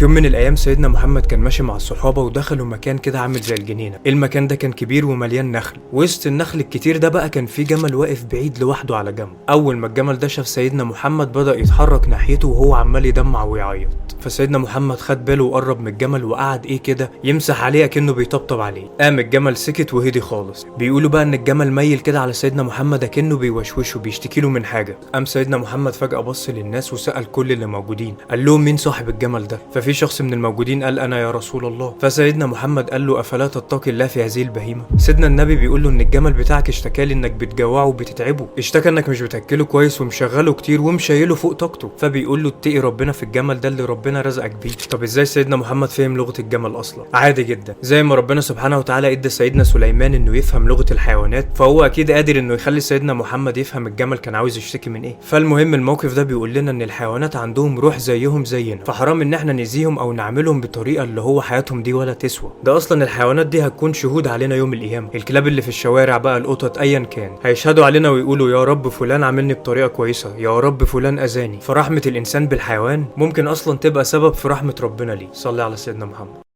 في يوم من الايام سيدنا محمد كان ماشي مع الصحابه ودخلوا مكان كده عامل زي الجنينه. المكان ده كان كبير ومليان نخل، وسط النخل الكتير ده بقى كان في جمل واقف بعيد لوحده على جنب. اول ما الجمل ده شاف سيدنا محمد بدأ يتحرك ناحيته وهو عمال يدمع ويعيط. فسيدنا محمد خد باله وقرب من الجمل وقعد كده يمسح عليه كأنه بيطبطب عليه. قام الجمل سكت وهدي خالص. بيقولوا بقى ان الجمل ميل كده على سيدنا محمد كأنه بيوشوشه بيشتكي له من حاجه. قام سيدنا محمد فجأة بص للناس وسأل كل اللي موجودين، قال لهم مين صاحب الجمل ده؟ ففي شخص من الموجودين قال انا يا رسول الله. فسيدنا محمد قال له افلا تتقي الله في هذه البهيمه؟ سيدنا النبي بيقول له ان الجمل بتاعك اشتكى لي انك بتجوعه وبتتعبه، اشتكى انك مش بتاكله كويس ومشغله كتير ومشايله فوق طاقته. فبيقول له اتقي ربنا في الجمل ده اللي ربنا رزقك بيه. طب ازاي سيدنا محمد فهم لغه الجمل اصلا؟ عادي جدا، زي ما ربنا سبحانه وتعالى ادى سيدنا سليمان انه يفهم لغه الحيوانات، فهو اكيد قادر انه يخلي سيدنا محمد يفهم الجمل كان عاوز يشتكي من ايه. فالمهم الموقف ده بيقول لنا ان الحيوانات عندهم روح زيهم زينا، فحرام ان احنا نأذيهم او نعملهم بطريقه اللي هو حياتهم دي ولا تسوى. ده اصلا الحيوانات دي هتكون شهود علينا يوم القيامه. الكلاب اللي في الشوارع بقى، القطط، ايا كان، هيشهدوا علينا ويقولوا يا رب فلان عاملني بطريقه كويسه، يا رب فلان اذاني. فرحمه الانسان بالحيوان ممكن اصلا تبقى سبب في رحمه ربنا ليه. صلي على سيدنا محمد.